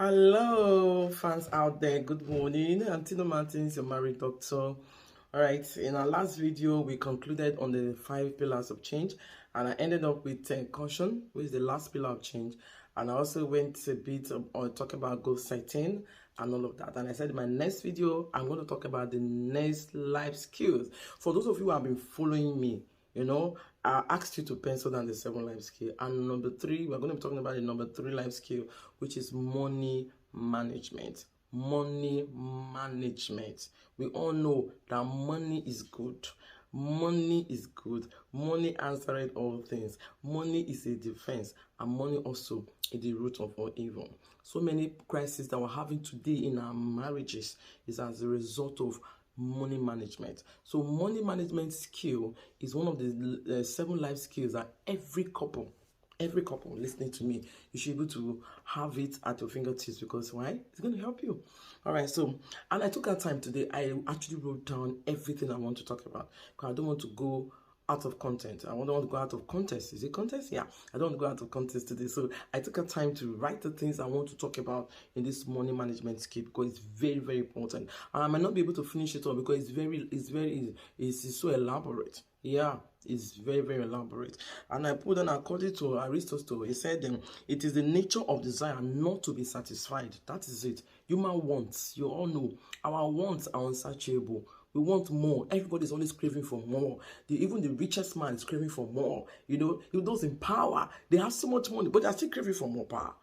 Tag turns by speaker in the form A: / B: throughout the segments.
A: Hello, fans out there. Good morning. I'm Tino Martins, your married doctor. All right. In our last video, we concluded on the 5 pillars of change, and I ended up with caution, which is the last pillar of change. And I also went a bit on talk about goal setting and all of that. And I said in my next video, I'm going to talk about the next life skills. For those of you who have been following me, I asked you to pencil down the 7 life skill. And number 3, we're going to be talking about the number 3 life skill, which is money management. Money management. We all know that money is good. Money is good. Money answers all things. Money is a defense, and money also is the root of all evil. So many crises that we're having today in our marriages is as a result of money management. So money management skill is one of the 7 life skills that every couple listening to me, you should be able to have it at your fingertips. Because why? It's going to help you. All right. So, and I took our time today. I actually wrote down everything I want to talk about, because I don't want to go out of content. I don't want to go out of context. Is it context? Yeah. I don't want to go out of context today. So I took a time to write the things I want to talk about in this money management skill, because it's very, very important. And I might not be able to finish it all because it's so elaborate. Yeah, it's very, very elaborate. And I put on, according to Aristotle, he said, it is the nature of desire not to be satisfied. That is it. Human wants, you all know, our wants are unsearchable. We want more. Everybody's always craving for more. Even the richest man is craving for more. Those in power, they have so much money, but they're still craving for more power.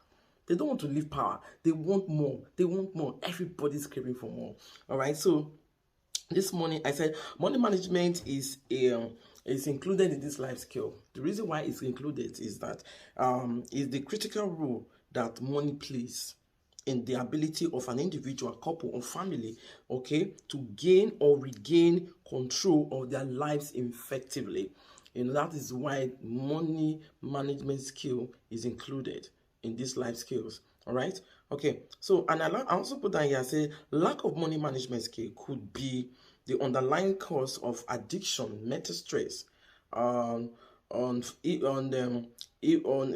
A: They don't want to leave power. They want more. They want more. Everybody's craving for more. All right. So this morning I said money management is included in this life skill. The reason why it's included is that is the critical role that money plays in the ability of an individual, couple, or family, okay, to gain or regain control of their lives effectively. That is why money management skill is included in these life skills. All right. Okay. So, and I also put down here, say lack of money management skill could be the underlying cause of addiction, mental stress, on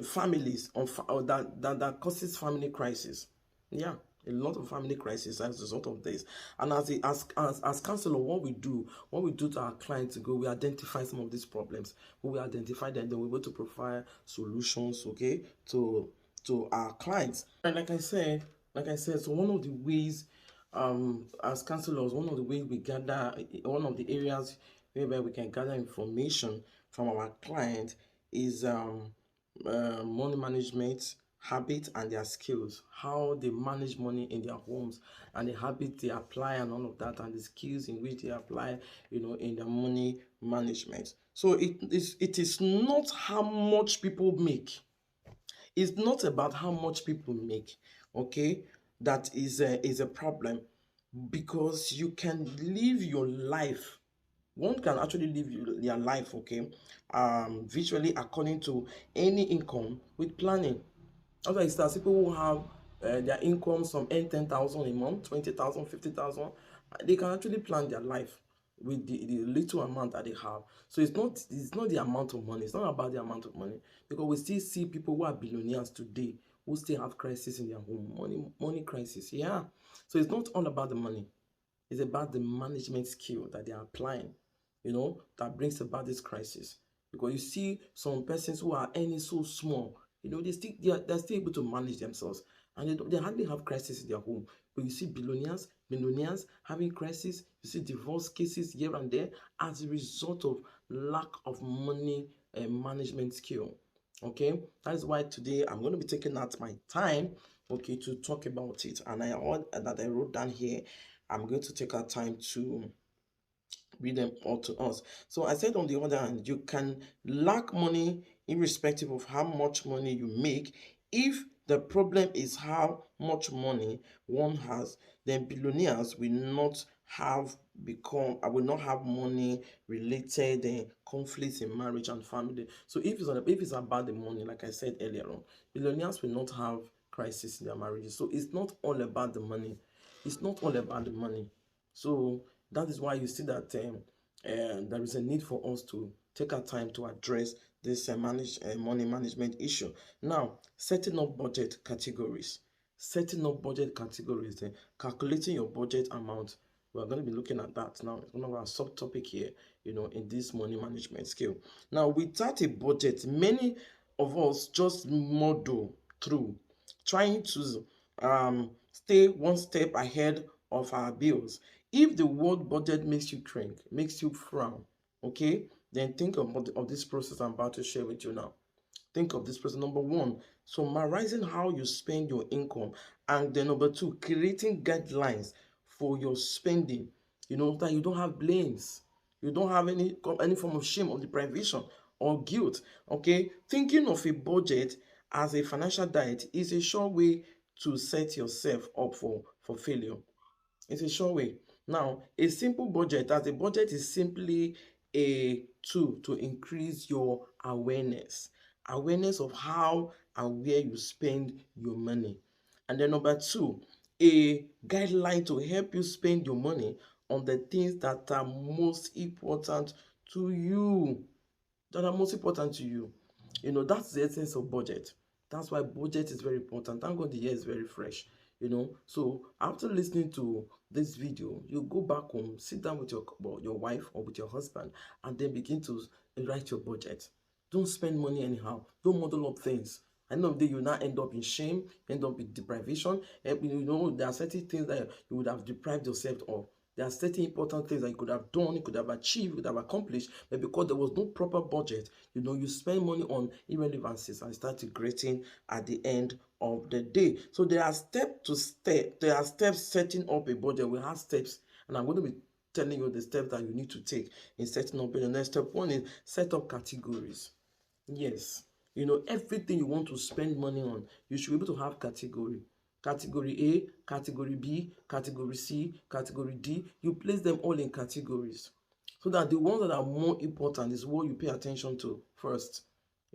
A: families, that causes family crisis. Yeah, a lot of family crisis as a result of this. And as counselor, what we do to our clients, we identify some of these problems. We identify them, then we're able to provide solutions, okay, to our clients. And like I said, so one of the ways, as counselors, one of the ways we gather, one of the areas whereby we can gather information from our client is money management habits and their skills, how they manage money in their homes, and the habits they apply and all of that, and the skills in which they apply, in their money management. So it is not how much people make. It's not about how much people make, okay? That is a problem, because you can live your life. One can actually live their life, okay, visually according to any income with planning. Okay, so people who have their income, some earn 10,000 a month, 20,000, 50,000, they can actually plan their life with the little amount that they have. So it's not the amount of money. It's not about the amount of money, because we still see people who are billionaires today who still have crisis in their home, money crisis. Yeah. So it's not all about the money. It's about the management skill that they are applying, that brings about this crisis. Because you see some persons who are earning so small, they're still able to manage themselves, and they hardly have crisis in their home. But you see millionaires having crisis. You see divorce cases here and there as a result of lack of money management skill. Okay, that is why today I'm going to be taking out my time, okay, to talk about it. And I wrote down here, I'm going to take our time to read them all to us. So I said, on the other hand, you can lack money irrespective of how much money you make. If the problem is how much money one has, then billionaires will not have money related conflicts in marriage and family. So if it's about the money, like I said earlier on, billionaires will not have crisis in their marriages. So it's not all about the money. It's not all about the money. So that is why you see that there is a need for us to take our time to address this money management issue. Now, setting up budget categories. setting up budget categories, calculating your budget amount. We're going to be looking at that now. It's one of our subtopic here, in this money management skill. Now, without a budget, many of us just muddle through, trying to stay one step ahead of our bills. If the word budget makes you cringe, makes you frown, okay, then think of this process I'm about to share with you now. Think of this process. Number one, summarizing how you spend your income, and then number two, creating guidelines for your spending. That you don't have blames, you don't have any form of shame or deprivation or guilt. Okay, thinking of a budget as a financial diet is a sure way to set yourself up for failure. It's a sure way. Now, a simple budget, as a budget is simply a tool to increase your awareness of how and where you spend your money. And then number two, a guideline to help you spend your money on the things that are most important to you. That's the essence of budget. That's why budget is very important. Thank God the year is very fresh. So after listening to this video, you go back home, sit down with your wife or with your husband, and then begin to write your budget. Don't spend money anyhow. Don't muddle up things. At the end of the day, you now end up in shame, end up in deprivation. And there are certain things that you would have deprived yourself of. There are certain important things that you could have done, you could have achieved, you could have accomplished, but because there was no proper budget, you spend money on irrelevancies and start regretting at the end of the day. So there are steps setting up a budget. We have steps, and I'm going to be telling you the steps that you need to take in setting up a budget. Step one is set up categories. Yes, everything you want to spend money on, you should be able to have category. Category A, category B, category C, category D. You place them all in categories so that the ones that are more important is what you pay attention to first.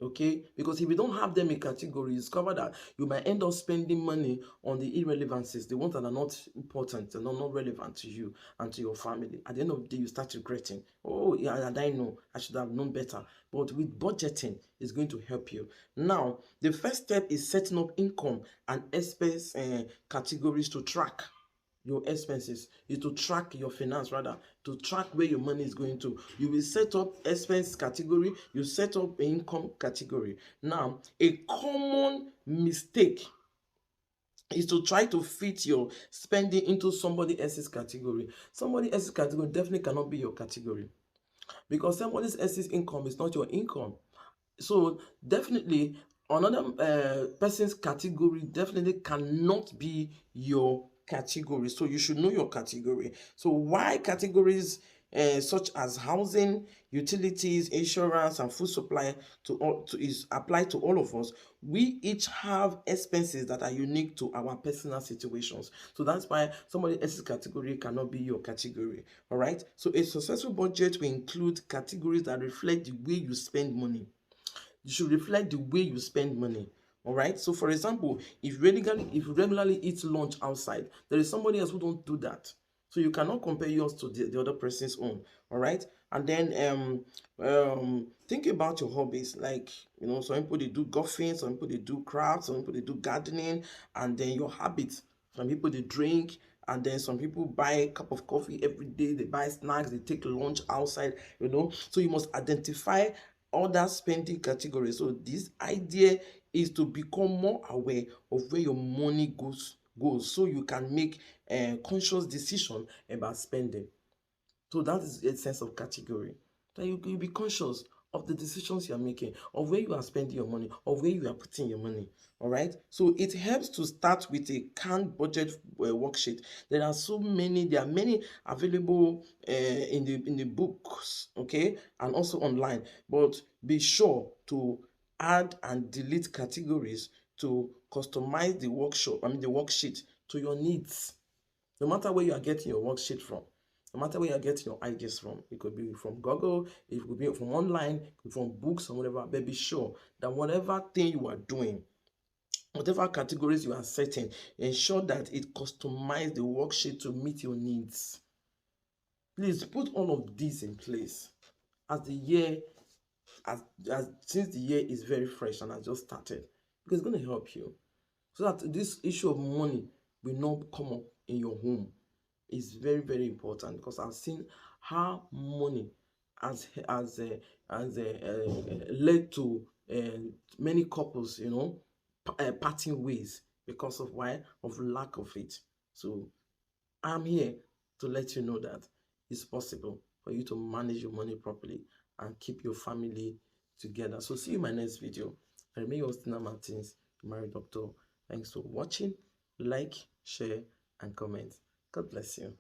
A: Okay, because if you don't have them in categories, discover that you might end up spending money on the irrelevancies, the ones that are not important and are not relevant to you and to your family. At the end of the day, you start regretting, oh yeah, and I know I should have known better. But with budgeting, it's going to help you. Now, the first step is setting up income and expense categories to track your expenses, is to track your finance, rather to track where your money is going to. You will set up expense category, you set up income category. Now, a common mistake is to try to fit your spending into somebody else's category. Somebody else's category definitely cannot be your category, because somebody else's income is not your income. So definitely another person's category definitely cannot be your category. So you should know your category. So why categories such as housing, utilities, insurance, and food supply is applied to all of us? We each have expenses that are unique to our personal situations. So that's why somebody else's category cannot be your category. All right. So a successful budget will include categories that reflect the way you spend money. You should reflect the way you spend money. All right. So for example, if you regularly eat lunch outside, there is somebody else who don't do that. So you cannot compare yours to the other person's own. All right. And then think about your hobbies. Like, some people they do golfing, some people they do crafts, some people they do gardening, and then your habits. Some people they drink, and then some people buy a cup of coffee every day, they buy snacks, they take lunch outside. So you must identify other spending categories. So this idea is to become more aware of where your money goes, so you can make a conscious decision about spending. So that is a sense of category. That you be conscious of the decisions you are making, of where you are spending your money, of where you are putting your money. All right. So it helps to start with a canned budget worksheet. There are many available in the books, okay, and also online. But be sure to add and delete categories to customize the worksheet to your needs. No matter where you are getting your worksheet from, no matter where you're getting your ideas from, it could be from Google, it could be from online, from books or whatever, but be sure that whatever thing you are doing, whatever categories you are setting, ensure that it customize the worksheet to meet your needs. Please put all of these in place as the year, since the year is very fresh and has just started, because it's going to help you. so that this issue of money will not come up in your home. Is very, very important, because I've seen how money has led to many couples, parting ways because of why, of lack of it. So I'm here to let you know that it's possible for you to manage your money properly and keep your family together. So see you in my next video. I remain your host, Tina Martins, married doctor. Thanks for watching. Like, share, and comment. God bless you.